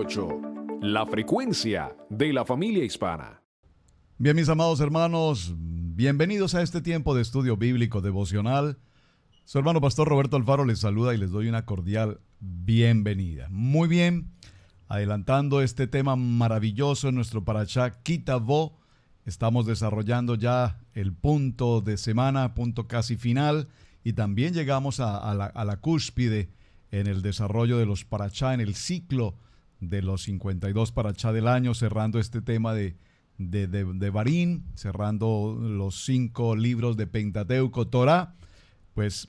88, la frecuencia de la familia hispana. Bien, mis amados hermanos, bienvenidos a este tiempo de estudio bíblico devocional. Su hermano pastor Roberto Alfaro les saluda y les doy una cordial bienvenida. Muy bien, adelantando este tema maravilloso en nuestro parashá Ki Tavo, estamos desarrollando ya el punto de semana, punto casi final, y también llegamos a la cúspide en el desarrollo de los parashá, en el ciclo de los 52 parashá del año, cerrando este tema de Devarim, cerrando los 5 libros de Pentateuco, Torah. Pues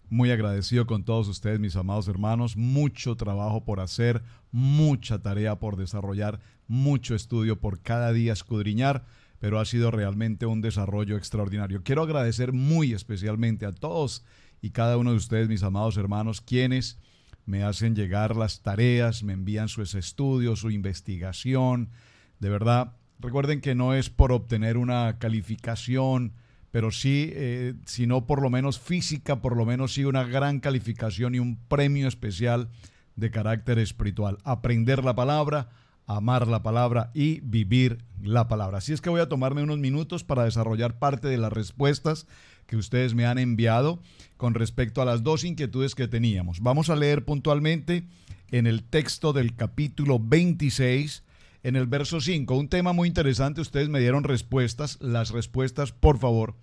muy agradecido con todos ustedes, mis amados hermanos, mucho trabajo por hacer, mucha tarea por desarrollar, mucho estudio por cada día escudriñar, pero ha sido realmente un desarrollo extraordinario. Quiero agradecer muy especialmente a todos y cada uno de ustedes, mis amados hermanos, quienes me hacen llegar las tareas, me envían sus estudios, su investigación. De verdad, recuerden que no es por obtener una calificación, pero sí, si no por lo menos física, por lo menos sí una gran calificación y un premio especial de carácter espiritual. Aprender la palabra, amar la palabra y vivir la palabra. Así es que voy a tomarme unos minutos para desarrollar parte de las respuestas que ustedes me han enviado con respecto a las dos inquietudes que teníamos. Vamos a leer puntualmente en el texto del capítulo 26, en el verso 5, un tema muy interesante. Ustedes me dieron respuestas, las respuestas, por favor,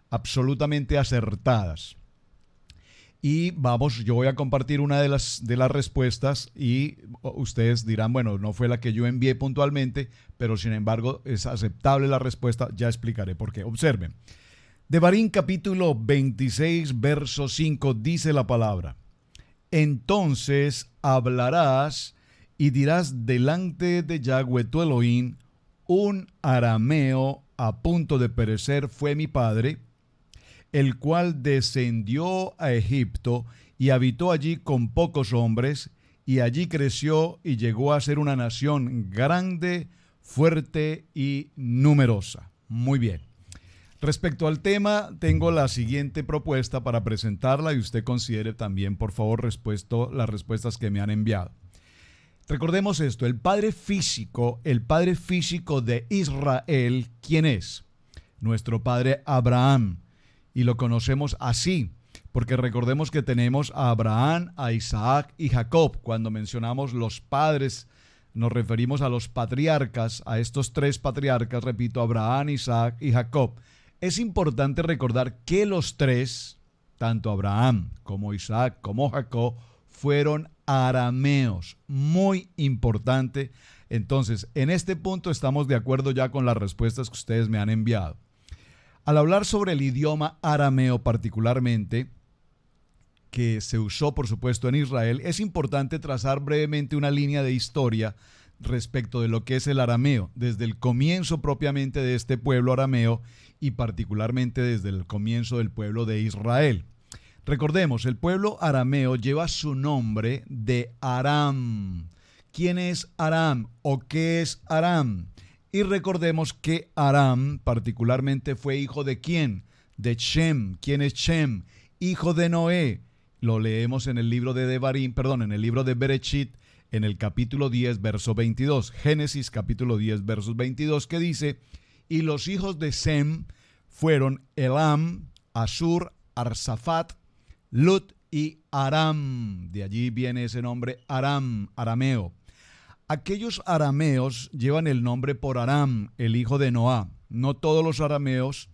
absolutamente acertadas. Y vamos, yo voy a compartir una de las respuestas y ustedes dirán, bueno, no fue la que yo envié puntualmente, pero sin embargo es aceptable la respuesta, ya explicaré por qué. Observen, Devarim capítulo 26, verso 5, dice la palabra: entonces hablarás y dirás delante de Yahweh tu Elohim, un arameo a punto de perecer fue mi padre, el cual descendió a Egipto y habitó allí con pocos hombres, y allí creció y llegó a ser una nación grande, fuerte y numerosa. Muy bien. Respecto al tema, tengo la siguiente propuesta para presentarla y usted considere también, por favor, las respuestas que me han enviado. Recordemos esto, el padre físico de Israel, ¿quién es? Nuestro padre Abraham. Y lo conocemos así, porque recordemos que tenemos a Abraham, a Isaac y Jacob. Cuando mencionamos los padres, nos referimos a los patriarcas, a estos 3 patriarcas, repito, Abraham, Isaac y Jacob. Es importante recordar que los 3, tanto Abraham como Isaac como Jacob, fueron arameos. Muy importante. Entonces, en este punto estamos de acuerdo ya con las respuestas que ustedes me han enviado. Al hablar sobre el idioma arameo particularmente, que se usó por supuesto en Israel, es importante trazar brevemente una línea de historia respecto de lo que es el arameo, desde el comienzo propiamente de este pueblo arameo y particularmente desde el comienzo del pueblo de Israel. Recordemos, el pueblo arameo lleva su nombre de Aram. ¿Quién es Aram o qué es Aram? Y recordemos que Aram particularmente fue hijo de ¿quién? De Shem. ¿Quién es Shem? Hijo de Noé. Lo leemos en el libro de Devarim, en el libro de Bereshit, en el capítulo 10, verso 22. Génesis capítulo 10, versos 22, que dice: y los hijos de Sem fueron Elam, Asur, Arsafat, Lut y Aram. De allí viene ese nombre Aram, arameo. Aquellos arameos llevan el nombre por Aram, el hijo de Noá. No todos los arameos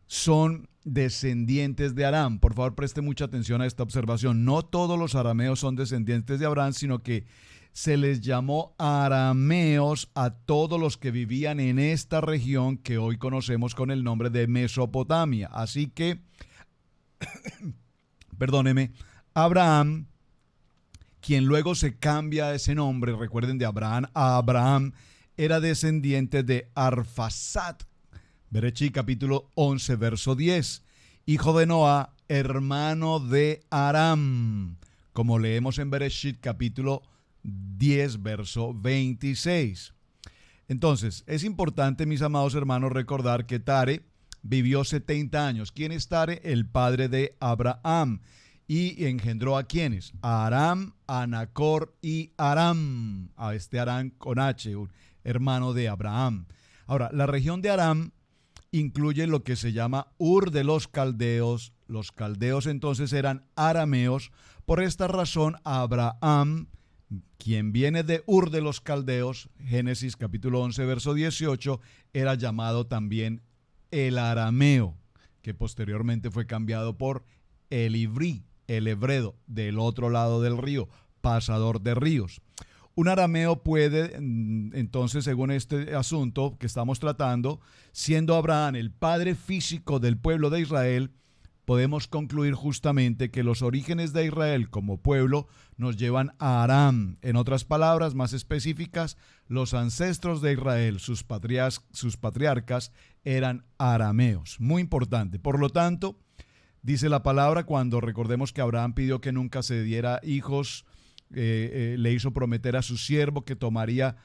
son descendientes de Aram. Por favor, preste mucha atención a esta observación. No todos los arameos son descendientes de Abraham, sino que se les llamó arameos a todos los que vivían en esta región que hoy conocemos con el nombre de Mesopotamia. Así que, Abraham, quien luego se cambia ese nombre, recuerden, de Abraham a Abraham, era descendiente de Arfaxad. Bereshit capítulo 11, verso 10. Hijo de Noá, hermano de Aram, como leemos en Bereshit capítulo 10, verso 26. Entonces, es importante, mis amados hermanos, recordar que Tare vivió 70 años. ¿Quién es Tare? El padre de Abraham. y engendró a quienes, a Aram, a Nacor y Aram, a este Aram con H, un hermano de Abraham. Ahora, la región de Aram incluye lo que se llama Ur de los Caldeos. Los caldeos entonces eran arameos. Por esta razón, Abraham, quien viene de Ur de los Caldeos, Génesis capítulo 11, verso 18, era llamado también el arameo, que posteriormente fue cambiado por el ibrí, el hebreo, del otro lado del río, pasador de ríos. Un arameo puede, entonces, según este asunto que estamos tratando, siendo Abraham el padre físico del pueblo de Israel, podemos concluir justamente que los orígenes de Israel como pueblo nos llevan a Aram. En otras palabras más específicas, los ancestros de Israel, sus patriarcas, eran arameos. Muy importante. Por lo tanto, dice la palabra, cuando recordemos que Abraham pidió que nunca se diera hijos, le hizo prometer a su siervo que tomaría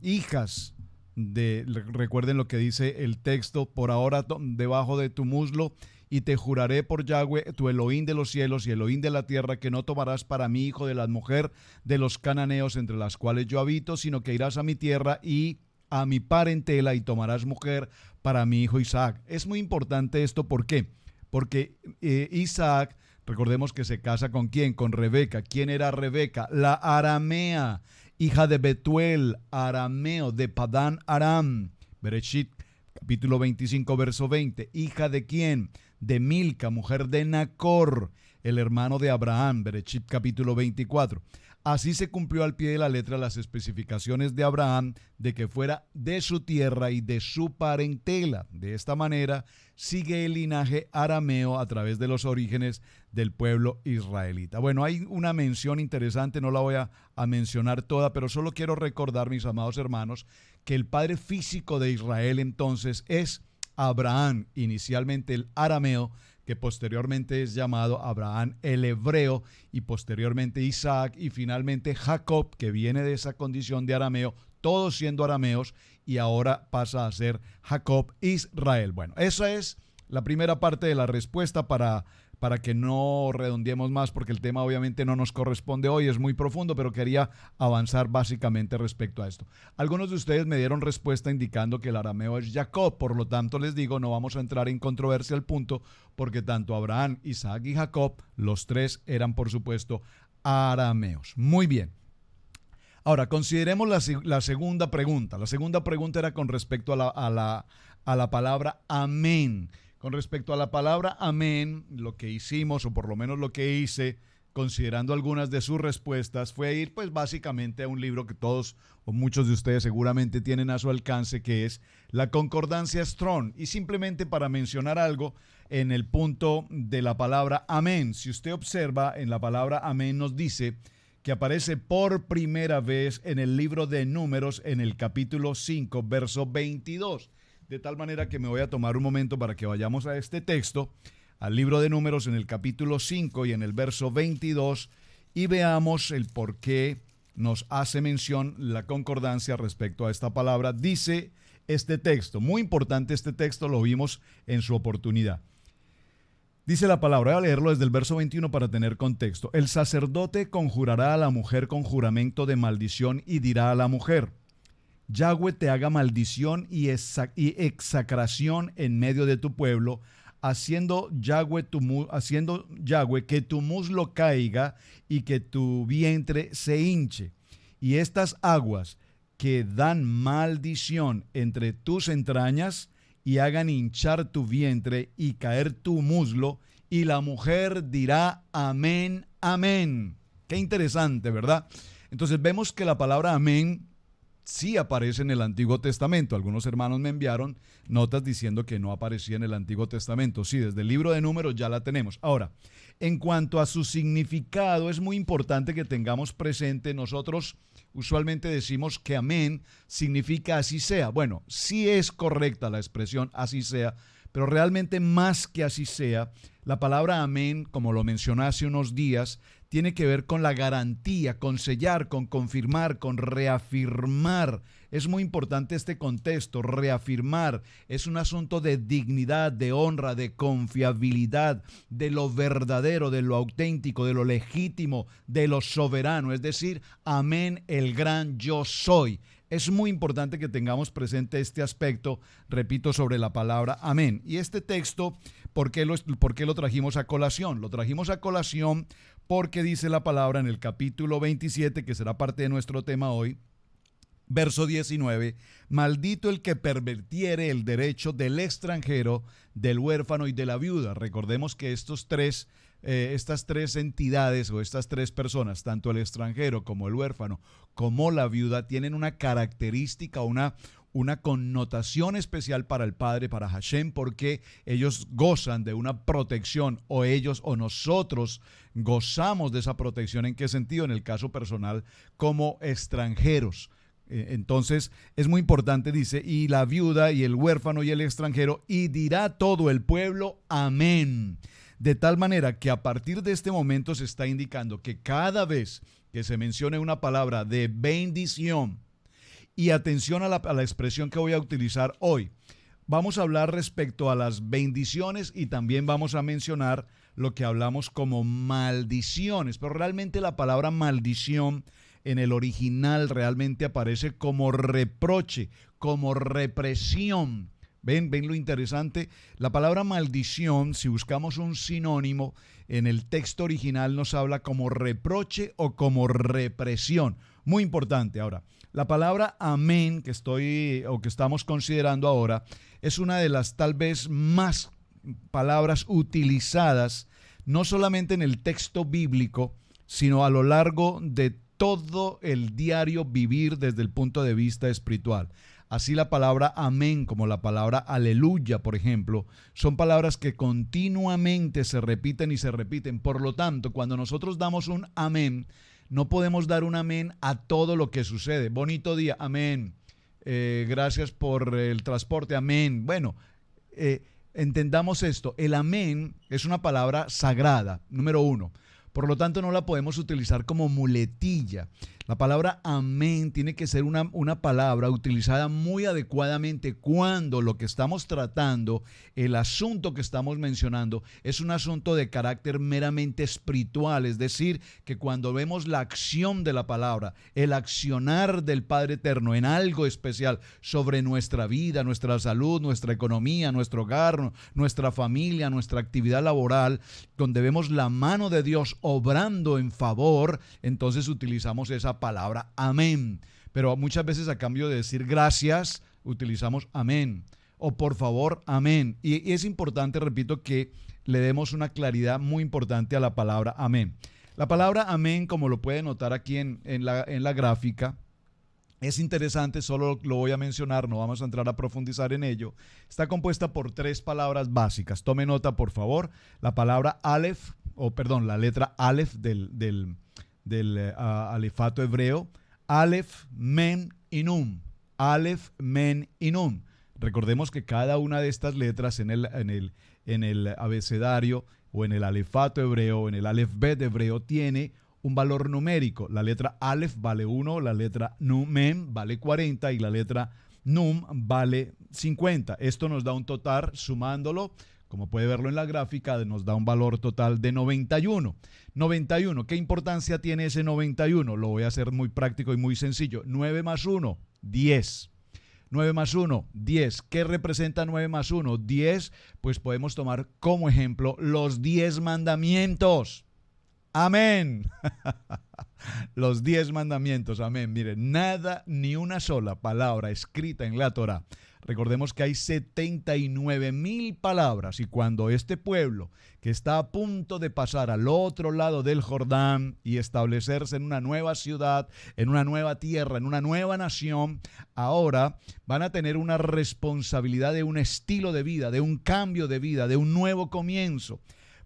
hijas. Recuerden lo que dice el texto, por ahora debajo de tu muslo, y te juraré por Yahweh, tu Elohim de los cielos y Elohim de la tierra, que no tomarás para mí hijo de la mujer de los cananeos entre las cuales yo habito, sino que irás a mi tierra y a mi parentela y tomarás mujer para mi hijo Isaac. Es muy importante esto, ¿por qué? Porque Isaac, recordemos que se casa ¿con quién? Con Rebeca. ¿Quién era Rebeca? La aramea, hija de Betuel, arameo, de Padán Aram. Bereshit, capítulo 25, verso 20. ¿Hija de quién? De Milca, mujer de Nacor, el hermano de Abraham. Bereshit, capítulo 24. Así se cumplió al pie de la letra las especificaciones de Abraham de que fuera de su tierra y de su parentela. De esta manera sigue el linaje arameo a través de los orígenes del pueblo israelita. Bueno, hay una mención interesante, no la voy a mencionar toda, pero solo quiero recordar, mis amados hermanos, que el padre físico de Israel entonces es Abraham, inicialmente el arameo, que posteriormente es llamado Abraham el hebreo, y posteriormente Isaac, y finalmente Jacob, que viene de esa condición de arameo, todos siendo arameos, y ahora pasa a ser Jacob Israel. Bueno, esa es la primera parte de la respuesta para que no redondeemos más, porque el tema obviamente no nos corresponde hoy, es muy profundo, pero quería avanzar básicamente respecto a esto. Algunos de ustedes me dieron respuesta indicando que el arameo es Jacob, por lo tanto les digo, no vamos a entrar en controversia al punto, porque tanto Abraham, Isaac y Jacob, los tres eran por supuesto arameos. Muy bien. Ahora, consideremos la segunda pregunta. La segunda pregunta era con respecto a la palabra amén. Con respecto a la palabra amén, lo que hicimos, o por lo menos lo que hice, considerando algunas de sus respuestas, fue ir pues básicamente a un libro que todos o muchos de ustedes seguramente tienen a su alcance, que es la Concordancia Strong. Y simplemente para mencionar algo en el punto de la palabra amén, si usted observa, en la palabra amén nos dice que aparece por primera vez en el libro de Números en el capítulo 5, verso 22. De tal manera que me voy a tomar un momento para que vayamos a este texto, al libro de Números en el capítulo 5 y en el verso 22, y veamos el por qué nos hace mención la concordancia respecto a esta palabra. Dice este texto, muy importante este texto, lo vimos en su oportunidad. Dice la palabra, voy a leerlo desde el verso 21 para tener contexto. El sacerdote conjurará a la mujer con juramento de maldición y dirá a la mujer: Yahweh te haga maldición y execración en medio de tu pueblo, haciendo Yahweh que tu muslo caiga y que tu vientre se hinche. Y estas aguas que dan maldición entre tus entrañas y hagan hinchar tu vientre y caer tu muslo, y la mujer dirá amén, amén. Qué interesante, ¿verdad? Entonces vemos que la palabra amén sí aparece en el Antiguo Testamento. Algunos hermanos me enviaron notas diciendo que no aparecía en el Antiguo Testamento. Sí, desde el libro de Números ya la tenemos. Ahora, en cuanto a su significado, es muy importante que tengamos presente, nosotros usualmente decimos que amén significa así sea. Bueno, sí es correcta la expresión así sea, pero realmente más que así sea, la palabra amén, como lo mencioné hace unos días, tiene que ver con la garantía, con sellar, con confirmar, con reafirmar Es muy importante este contexto, reafirmar. Es un asunto de dignidad, de honra, de confiabilidad, de lo verdadero, de lo auténtico, de lo legítimo, de lo soberano. Es decir, amén, el gran yo soy. Es muy importante que tengamos presente este aspecto, repito, sobre la palabra amén. Y este texto, ¿por qué lo trajimos a colación? Lo trajimos a colación porque dice la palabra en el capítulo 27, que será parte de nuestro tema hoy, verso 19, maldito el que pervirtiere el derecho del extranjero, del huérfano y de la viuda. Recordemos que estas tres entidades o estas tres personas, tanto el extranjero como el huérfano como la viuda, tienen una característica, una connotación especial para el Padre, para Hashem, porque ellos gozan de una protección, o ellos o nosotros gozamos de esa protección. ¿En qué sentido? En el caso personal, como extranjeros. Entonces es muy importante, dice, y la viuda y el huérfano y el extranjero, y dirá todo el pueblo, amén. De tal manera que a partir de este momento se está indicando que cada vez que se mencione una palabra de bendición, y atención a la expresión que voy a utilizar hoy, vamos a hablar respecto a las bendiciones y también vamos a mencionar lo que hablamos como maldiciones, pero realmente la palabra maldición en el original realmente aparece como reproche, como represión. ¿Ven lo interesante? La palabra maldición, si buscamos un sinónimo, en el texto original nos habla como reproche o como represión. Muy importante. Ahora, la palabra amén que estamos considerando ahora es una de las tal vez más palabras utilizadas, no solamente en el texto bíblico, sino a lo largo de todo el diario vivir desde el punto de vista espiritual. Así la palabra amén como la palabra aleluya, por ejemplo, son palabras que continuamente se repiten y se repiten. Por lo tanto, cuando nosotros damos un amén, no podemos dar un amén a todo lo que sucede. Bonito día, amén. Gracias por el transporte, amén. Bueno, entendamos esto. El amén es una palabra sagrada, número uno. Por lo tanto, no la podemos utilizar como muletilla. La palabra amén tiene que ser una palabra utilizada muy adecuadamente cuando lo que estamos tratando, el asunto que estamos mencionando, es un asunto de carácter meramente espiritual. Es decir, que cuando vemos la acción de la palabra, el accionar del Padre Eterno en algo especial sobre nuestra vida, nuestra salud, nuestra economía, nuestro hogar, nuestra familia, nuestra actividad laboral, donde vemos la mano de Dios obrando en favor, entonces utilizamos esa palabra amén. Pero muchas veces a cambio de decir gracias, utilizamos amén. O por favor, amén. Y es importante, repito, que le demos una claridad muy importante a la palabra amén. La palabra amén, como lo pueden notar aquí en la gráfica, es interesante, solo lo voy a mencionar, no vamos a entrar a profundizar en ello. Está compuesta por tres palabras básicas. Tome nota, por favor. La palabra Aleph, la letra Aleph del alefato hebreo. Aleph, Men y Nun. Aleph, Men y Nun. Recordemos que cada una de estas letras en el abecedario o en el alefato hebreo, en el Aleph Bet hebreo, tiene un valor numérico. La letra Aleph vale 1, la letra Mem vale 40 y la letra Num vale 50. Esto nos da un total, sumándolo, como puede verlo en la gráfica, nos da un valor total de 91. 91, ¿qué importancia tiene ese 91? Lo voy a hacer muy práctico y muy sencillo. 9 más 1, 10. 9 más 1, 10. ¿Qué representa 9 más 1? 10, pues podemos tomar como ejemplo los 10 mandamientos. Amén. Los 10 mandamientos, amén. Miren, nada, ni una sola palabra escrita en la Torá. Recordemos que hay 79,000 palabras y cuando este pueblo que está a punto de pasar al otro lado del Jordán y establecerse en una nueva ciudad, en una nueva tierra, en una nueva nación, ahora van a tener una responsabilidad de un estilo de vida, de un cambio de vida, de un nuevo comienzo.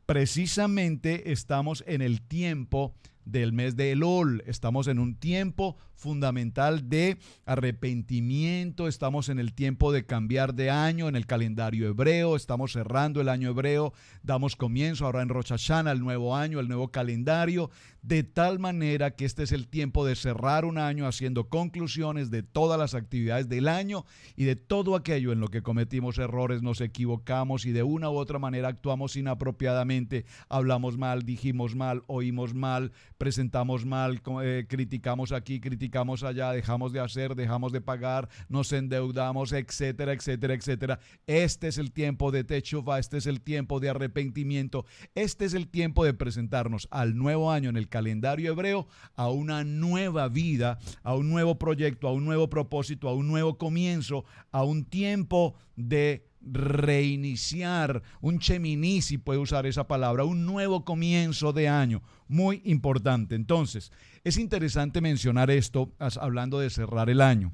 Precisamente estamos en el tiempo del mes de Elul. Estamos en un tiempo fundamental de arrepentimiento, estamos en el tiempo de cambiar de año en el calendario hebreo, estamos cerrando el año hebreo, damos comienzo ahora en Rosh Hashanah, el nuevo año, el nuevo calendario, de tal manera que este es el tiempo de cerrar un año haciendo conclusiones de todas las actividades del año y de todo aquello en lo que cometimos errores, nos equivocamos y de una u otra manera actuamos inapropiadamente, hablamos mal, dijimos mal, oímos mal, presentamos mal, criticamos aquí, criticamos allá, dejamos de hacer, dejamos de pagar, nos endeudamos, etcétera, etcétera, etcétera. Este es el tiempo de Teshuvah, este es el tiempo de arrepentimiento, este es el tiempo de presentarnos al nuevo año en el calendario hebreo, a una nueva vida, a un nuevo proyecto, a un nuevo propósito, a un nuevo comienzo, a un tiempo de reiniciar, un Shemini, si puede usar esa palabra, un nuevo comienzo de año, muy importante. Entonces, es interesante mencionar esto hablando de cerrar el año.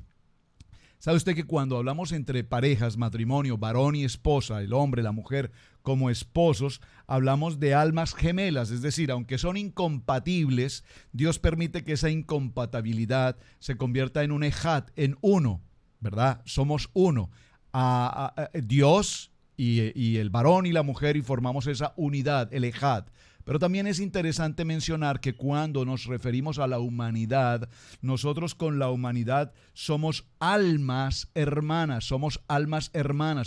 ¿Sabe usted que cuando hablamos entre parejas, matrimonio, varón y esposa, el hombre, la mujer como esposos, hablamos de almas gemelas? Es decir, aunque son incompatibles, Dios permite que esa incompatibilidad se convierta en un ejad, en uno, ¿verdad? Somos uno. Dios y el varón y la mujer y formamos esa unidad, el ejad. Pero también es interesante mencionar que cuando nos referimos a la humanidad, nosotros con la humanidad somos almas hermanas,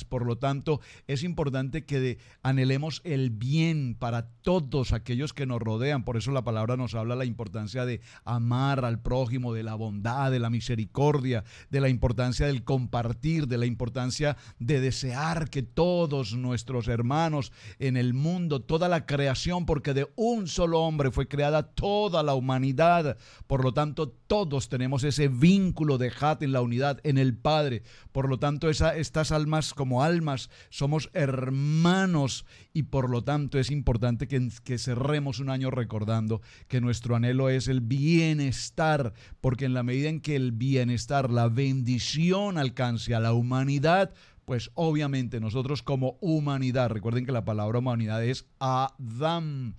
Por lo tanto, es importante que anhelemos el bien para todos aquellos que nos rodean. Por eso la palabra nos habla de la importancia de amar al prójimo, de la bondad, de la misericordia, de la importancia del compartir, de la importancia de desear que todos nuestros hermanos en el mundo, toda la creación, porque de un solo hombre fue creada toda la humanidad. Por lo tanto, todos tenemos ese vínculo de Ejad en la unidad, en el Padre. Por lo tanto, estas almas como almas somos hermanos y por lo tanto es importante que cerremos un año recordando que nuestro anhelo es el bienestar, porque en la medida en que el bienestar, la bendición alcance a la humanidad, pues obviamente nosotros como humanidad, recuerden que la palabra humanidad es Adam,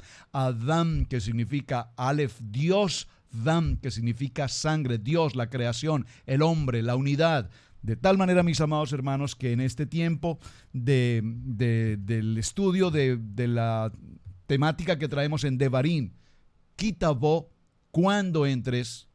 que significa Aleph, Dios, Dam, que significa sangre, Dios, la creación, el hombre, la unidad. De tal manera, mis amados hermanos, que en este tiempo del estudio de la temática que traemos en Devarim, Kitabo, cuando entres,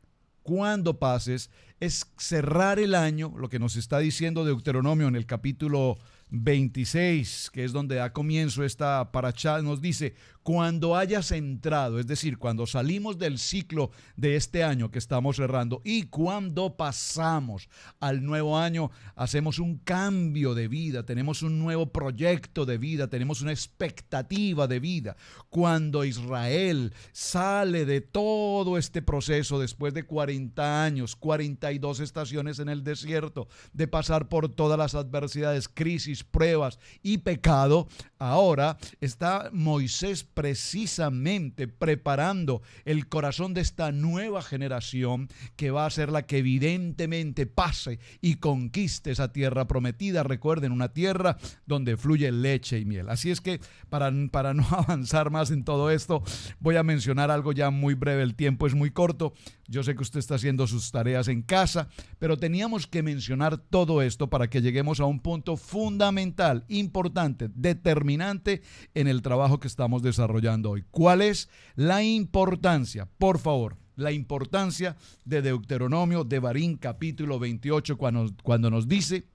cuando pases, es cerrar el año, lo que nos está diciendo Deuteronomio en el capítulo 26, que es donde da comienzo esta parashá, nos dice, cuando hayas entrado, es decir, cuando salimos del ciclo de este año que estamos cerrando y cuando pasamos al nuevo año, hacemos un cambio de vida, tenemos un nuevo proyecto de vida, tenemos una expectativa de vida. Cuando Israel sale de todo este proceso después de 40 años, 42 estaciones en el desierto, de pasar por todas las adversidades, crisis, pruebas y pecado, ahora está Moisés precisamente preparando el corazón de esta nueva generación que va a ser la que evidentemente pase y conquiste esa tierra prometida. Recuerden, una tierra donde fluye leche y miel. Así es que para no avanzar más en todo esto, voy a mencionar algo ya muy breve. El tiempo es muy corto. Yo sé que usted está haciendo sus tareas en casa, pero teníamos que mencionar todo esto para que lleguemos a un punto fundamental, importante, determinante en el trabajo que estamos desarrollando hoy. ¿Cuál es la importancia? Por favor, la importancia de Deuteronomio, Devarim, capítulo 28, cuando nos dice,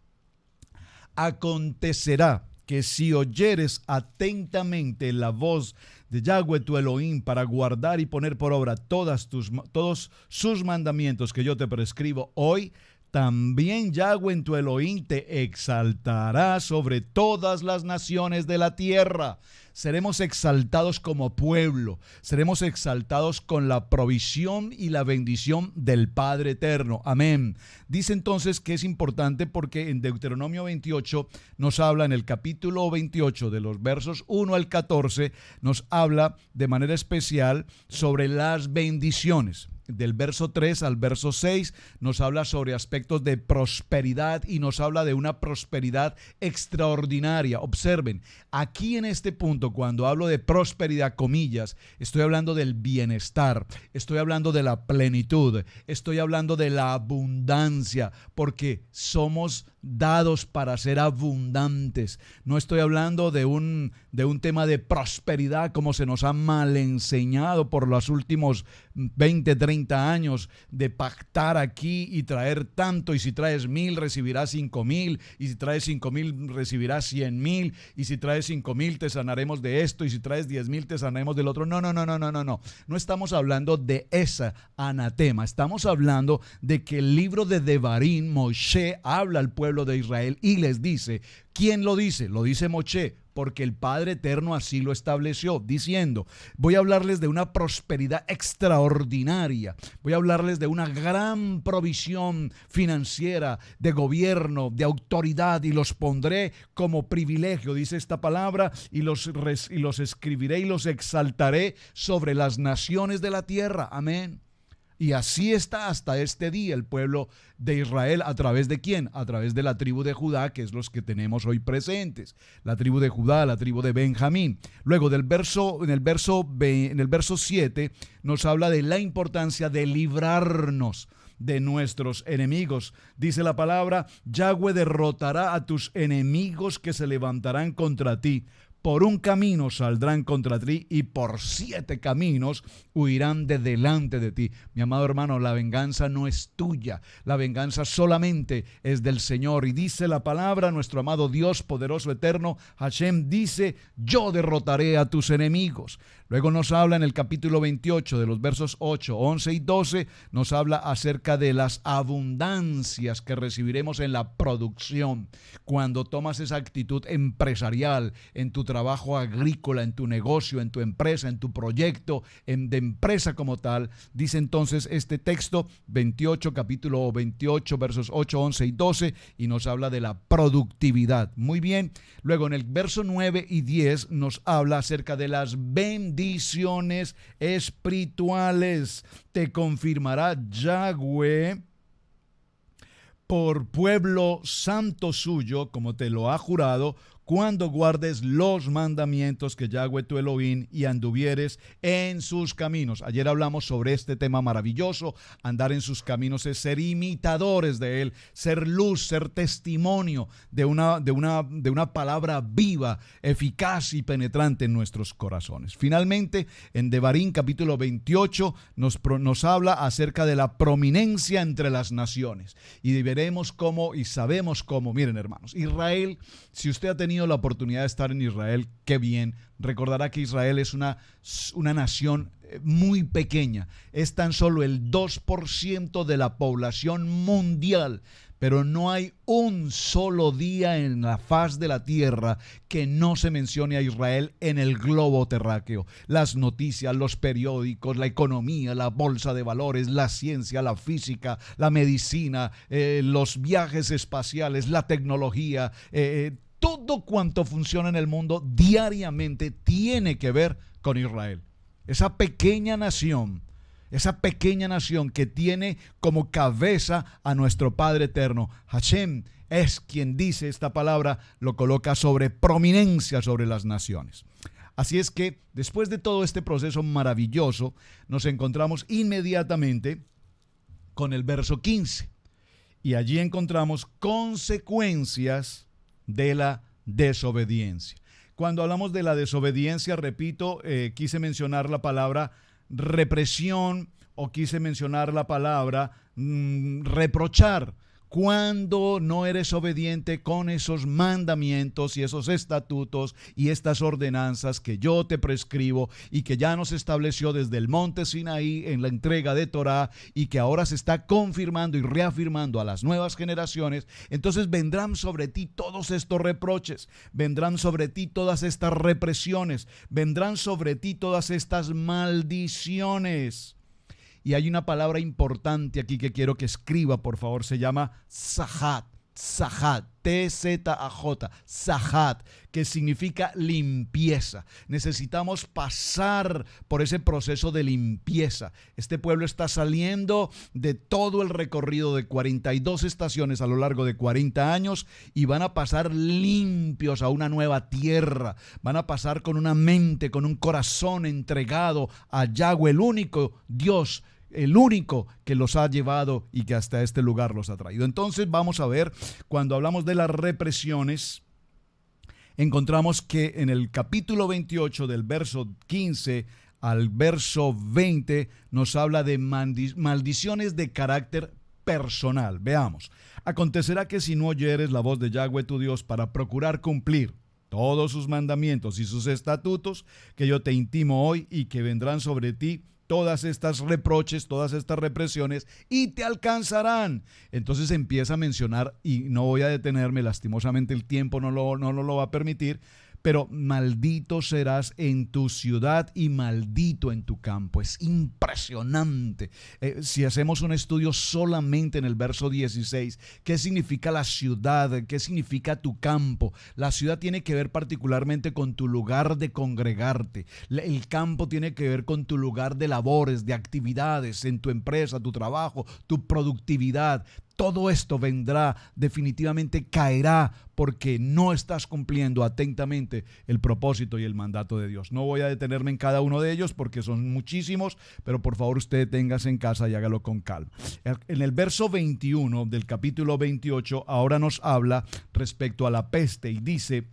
acontecerá que si oyeres atentamente la voz de Yahweh tu Elohim para guardar y poner por obra todos sus mandamientos que yo te prescribo hoy, también Yahweh tu Elohim te exaltará sobre todas las naciones de la tierra. Seremos exaltados como pueblo, seremos exaltados con la provisión y la bendición del Padre Eterno. Amén. Dice entonces que es importante porque en Deuteronomio 28 nos habla, en el capítulo 28 de los versos 1 al 14, nos habla de manera especial sobre las bendiciones. del verso 3 al verso 6 nos habla sobre aspectos de prosperidad y nos habla de una prosperidad extraordinaria. Observen, aquí en este punto, cuando hablo de prosperidad, comillas, estoy hablando del bienestar, estoy hablando de la plenitud, estoy hablando de la abundancia, porque somos dados para ser abundantes. No estoy hablando de un tema de prosperidad como se nos ha mal enseñado por los últimos 20, 30 años, de pactar aquí y traer tanto, y si traes 1,000 recibirás 5,000, y si traes 5,000 recibirás 100,000, y si traes 5,000 te sanaremos de esto, y si traes 10,000 te sanaremos del otro. No estamos hablando de esa anatema, estamos hablando de que el libro de Devarim, Moshe habla al pueblo de Israel y les dice, ¿quién lo dice? Lo dice Moshe, porque el Padre Eterno así lo estableció, diciendo, voy a hablarles de una prosperidad extraordinaria, voy a hablarles de una gran provisión financiera, de gobierno, de autoridad, y los pondré como privilegio, dice esta palabra, y los escribiré y los exaltaré sobre las naciones de la tierra. Amén. Y así está hasta este día el pueblo de Israel. ¿A través de quién? A través de la tribu de Judá, que es los que tenemos hoy presentes. La tribu de Judá, la tribu de Benjamín. Luego en el verso 7 nos habla de la importancia de librarnos de nuestros enemigos. Dice la palabra, Yahweh derrotará a tus enemigos que se levantarán contra ti. Por un camino saldrán contra ti y por 7 caminos huirán de delante de ti. Mi amado hermano, la venganza no es tuya. La venganza solamente es del Señor. Y dice la palabra, nuestro amado Dios poderoso eterno, Hashem dice, yo derrotaré a tus enemigos. Luego nos habla en el capítulo 28 de los versos 8, 11 y 12, nos habla acerca de las abundancias que recibiremos en la producción. Cuando tomas esa actitud empresarial en tu trabajo agrícola, en tu negocio, en tu empresa, en tu proyecto, de empresa como tal, dice entonces este texto, capítulo 28, versos 8, 11 y 12, y nos habla de la productividad. Muy bien. Luego en el verso 9 y 10 nos habla acerca de las bendiciones espirituales. Te confirmará Yahweh por pueblo santo suyo, como te lo ha jurado, cuando guardes los mandamientos que Yahweh tu Elohim y anduvieres en sus caminos. Ayer hablamos sobre este tema maravilloso. Andar en sus caminos es ser imitadores de Él, ser luz, ser testimonio de una palabra viva, eficaz y penetrante en nuestros corazones. Finalmente, en Devarim capítulo 28 nos habla acerca de la prominencia entre las naciones. Y veremos cómo y sabemos cómo. Miren, hermanos, Israel, si usted ha tenido la oportunidad de estar en Israel, qué bien. Recordará que Israel es una nación muy pequeña. Es tan solo el 2% de la población mundial. Pero no hay un solo día en la faz de la tierra que no se mencione a Israel en el globo terráqueo. Las noticias, los periódicos, la economía, la bolsa de valores, la ciencia, la física, la medicina, los viajes espaciales, la tecnología, todo cuanto funciona en el mundo diariamente tiene que ver con Israel. Esa pequeña nación que tiene como cabeza a nuestro Padre Eterno. Hashem es quien dice esta palabra, lo coloca sobre prominencia sobre las naciones. Así es que después de todo este proceso maravilloso, nos encontramos inmediatamente con el verso 15. Y allí encontramos consecuencias de la desobediencia. Cuando hablamos de la desobediencia, repito, quise mencionar la palabra represión o quise mencionar la palabra reprochar. Cuando no eres obediente con esos mandamientos y esos estatutos y estas ordenanzas que yo te prescribo y que ya nos estableció desde el monte Sinaí en la entrega de Torá y que ahora se está confirmando y reafirmando a las nuevas generaciones, entonces vendrán sobre ti todos estos reproches, vendrán sobre ti todas estas represiones, vendrán sobre ti todas estas maldiciones. Y hay una palabra importante aquí que quiero que escriba, por favor, se llama Sahat. Tzajat, T-Z-A-J, Tzajat, que significa limpieza. Necesitamos pasar por ese proceso de limpieza. Este pueblo está saliendo de todo el recorrido de 42 estaciones a lo largo de 40 años y van a pasar limpios a una nueva tierra. Van a pasar con una mente, con un corazón entregado a Yahweh, el único Dios, el único que los ha llevado y que hasta este lugar los ha traído. Entonces vamos a ver, cuando hablamos de las represiones, encontramos que en el capítulo 28 del verso 15 al verso 20 nos habla de maldiciones de carácter personal. Veamos. Acontecerá que si no oyeres la voz de Yahweh tu Dios para procurar cumplir todos sus mandamientos y sus estatutos que yo te intimo hoy, y que vendrán sobre ti todas estas reproches, todas estas represiones, y te alcanzarán. Entonces empieza a mencionar, y no voy a detenerme, lastimosamente el tiempo no lo va a permitir, pero maldito serás en tu ciudad y maldito en tu campo. Es impresionante. Si hacemos un estudio solamente en el verso 16, ¿qué significa la ciudad? ¿Qué significa tu campo? La ciudad tiene que ver particularmente con tu lugar de congregarte. El campo tiene que ver con tu lugar de labores, de actividades, en tu empresa, tu trabajo, tu productividad. Todo esto vendrá, definitivamente caerá, porque no estás cumpliendo atentamente el propósito y el mandato de Dios. No voy a detenerme en cada uno de ellos porque son muchísimos, pero por favor usted téngase en casa y hágalo con calma. En el verso 21 del capítulo 28 ahora nos habla respecto a la peste y dice: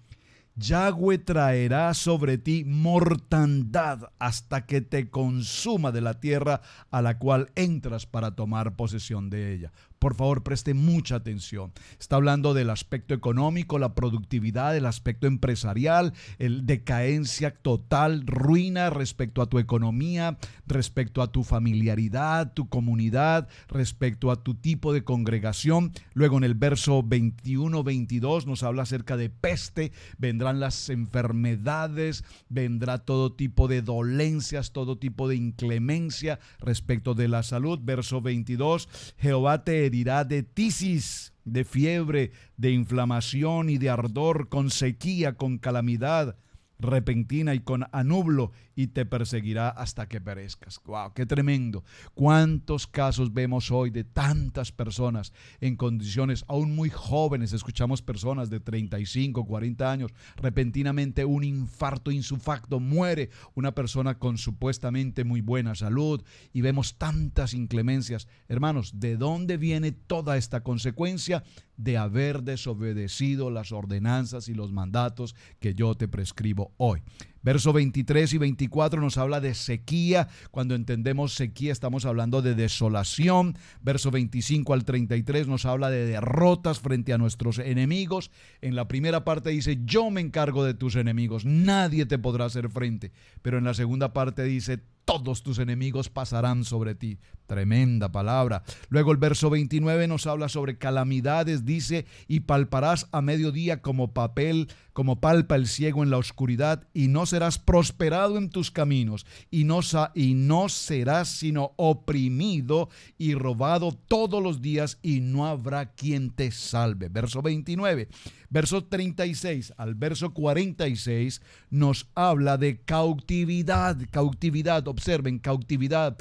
Yahweh traerá sobre ti mortandad hasta que te consuma de la tierra a la cual entras para tomar posesión de ella. Por favor, preste mucha atención. Está hablando del aspecto económico, la productividad, el aspecto empresarial, el decadencia total, ruina respecto a tu economía, respecto a tu familiaridad, tu comunidad, respecto a tu tipo de congregación. Luego en el verso 21-22 nos habla acerca de peste, vendrán las enfermedades, vendrá todo tipo de dolencias, todo tipo de inclemencia respecto de la salud. Verso 22, Jehová te herirá de tisis, de fiebre, de inflamación y de ardor, con sequía, con calamidad repentina y con anublo, y te perseguirá hasta que perezcas. ¡Wow! ¡Qué tremendo! ¿Cuántos casos vemos hoy de tantas personas en condiciones aún muy jóvenes? Escuchamos personas de 35, 40 años, repentinamente un infarto insufacto, muere una persona con supuestamente muy buena salud, y vemos tantas inclemencias. Hermanos, ¿de dónde viene toda esta consecuencia? De haber desobedecido las ordenanzas y los mandatos que yo te prescribo hoy. Verso 23 y 24 nos habla de sequía. Cuando entendemos sequía estamos hablando de desolación. Verso 25 al 33 nos habla de derrotas frente a nuestros enemigos. En la primera parte dice: yo me encargo de tus enemigos, nadie te podrá hacer frente. Pero en la segunda parte dice: todos tus enemigos pasarán sobre ti. Tremenda palabra. Luego el verso 29 nos habla sobre calamidades. Dice: y palparás a mediodía como palpa el ciego en la oscuridad, y no serás prosperado en tus caminos, y no serás sino oprimido y robado todos los días, y no habrá quien te salve. Verso 29. Verso 36 al verso 46 nos habla de cautividad. Cautividad, observen, cautividad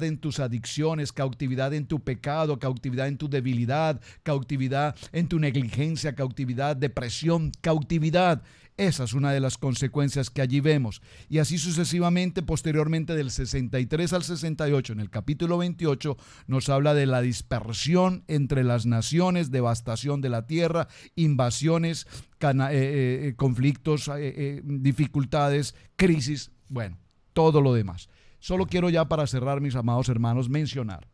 en tus adicciones, cautividad en tu pecado, cautividad en tu debilidad, cautividad en tu negligencia, cautividad, depresión, cautividad. Esa es una de las consecuencias que allí vemos. Y así sucesivamente, posteriormente del 63 al 68, en el capítulo 28, nos habla de la dispersión entre las naciones, devastación de la tierra, invasiones, conflictos, dificultades, crisis, bueno, todo lo demás. Solo quiero ya para cerrar, mis amados hermanos, mencionar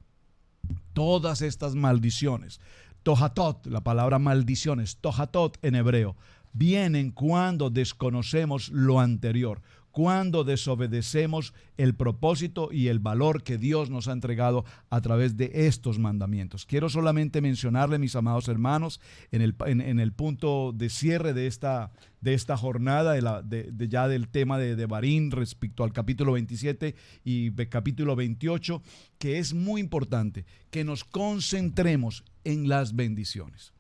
todas estas maldiciones. Tohatot, la palabra maldiciones, tohatot en hebreo, vienen cuando desconocemos lo anterior, cuando desobedecemos el propósito y el valor que Dios nos ha entregado a través de estos mandamientos. Quiero solamente mencionarle, mis amados hermanos, en el punto de cierre de esta jornada, ya del tema de Devarim respecto al capítulo 27 y capítulo 28, que es muy importante que nos concentremos en las bendiciones.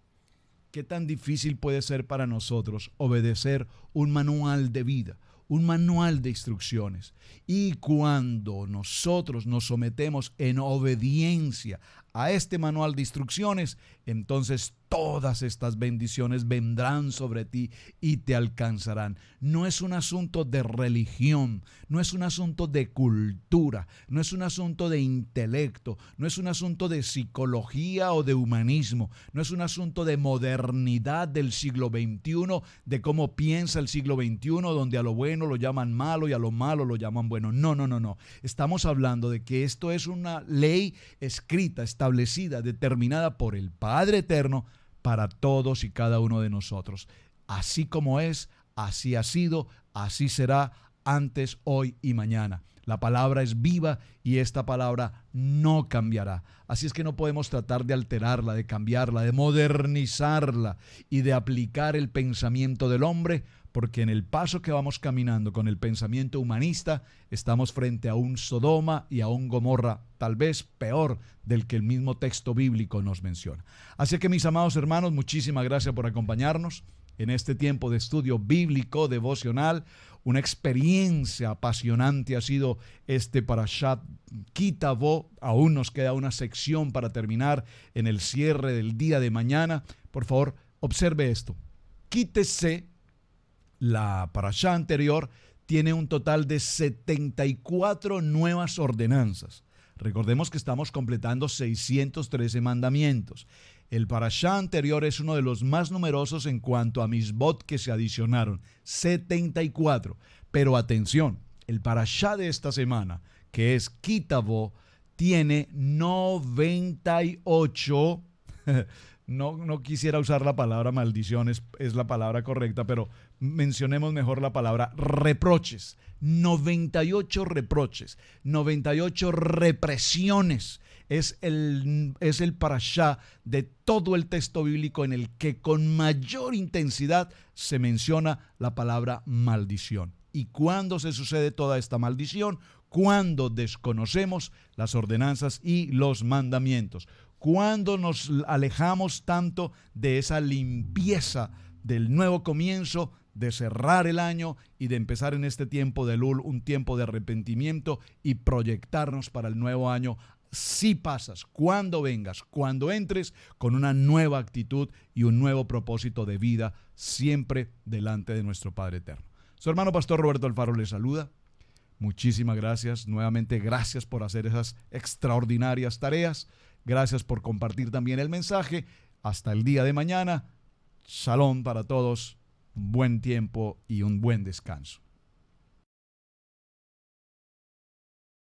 ¿Qué tan difícil puede ser para nosotros obedecer un manual de vida, un manual de instrucciones? Y cuando nosotros nos sometemos en obediencia a este manual de instrucciones, entonces todas estas bendiciones vendrán sobre ti y te alcanzarán. No es un asunto de religión, no es un asunto de cultura, no es un asunto de intelecto, no es un asunto de psicología o de humanismo, no es un asunto de modernidad del siglo XXI, de cómo piensa el siglo XXI, donde a lo bueno lo llaman malo y a lo malo lo llaman bueno. No. Estamos hablando de que esto es una ley escrita, establecida, determinada por el Padre Eterno para todos y cada uno de nosotros. Así como es, así ha sido, así será antes, hoy y mañana. La palabra es viva y esta palabra no cambiará. Así es que no podemos tratar de alterarla, de cambiarla, de modernizarla y de aplicar el pensamiento del hombre, porque en el paso que vamos caminando con el pensamiento humanista, estamos frente a un Sodoma y a un Gomorra, tal vez peor del que el mismo texto bíblico nos menciona. Así que, mis amados hermanos, muchísimas gracias por acompañarnos en este tiempo de estudio bíblico devocional. Una experiencia apasionante ha sido este Parashat Ki Tavo. Aún nos queda una sección para terminar en el cierre del día de mañana. Por favor, observe esto. Quítese. La parashá anterior tiene un total de 74 nuevas ordenanzas. Recordemos que estamos completando 613 mandamientos. El parashá anterior es uno de los más numerosos en cuanto a misbot que se adicionaron, 74. Pero atención, el parashá de esta semana, que es Ki Tavo, tiene 98. No quisiera usar la palabra maldición, es la palabra correcta, pero mencionemos mejor la palabra reproches. 98 reproches, 98 represiones. Es el parashá de todo el texto bíblico en el que con mayor intensidad se menciona la palabra maldición. ¿Y cuándo se sucede toda esta maldición? Cuando desconocemos las ordenanzas y los mandamientos. Cuando nos alejamos tanto de esa limpieza del nuevo comienzo, de cerrar el año y de empezar en este tiempo de Elul, un tiempo de arrepentimiento y proyectarnos para el nuevo año. Si pasas, cuando vengas, cuando entres con una nueva actitud y un nuevo propósito de vida, siempre delante de nuestro Padre Eterno. Su hermano Pastor Roberto Alfaro le saluda. Muchísimas gracias. Nuevamente, gracias por hacer esas extraordinarias tareas. Gracias por compartir también el mensaje. Hasta el día de mañana. Shalom para todos. Buen tiempo y un buen descanso.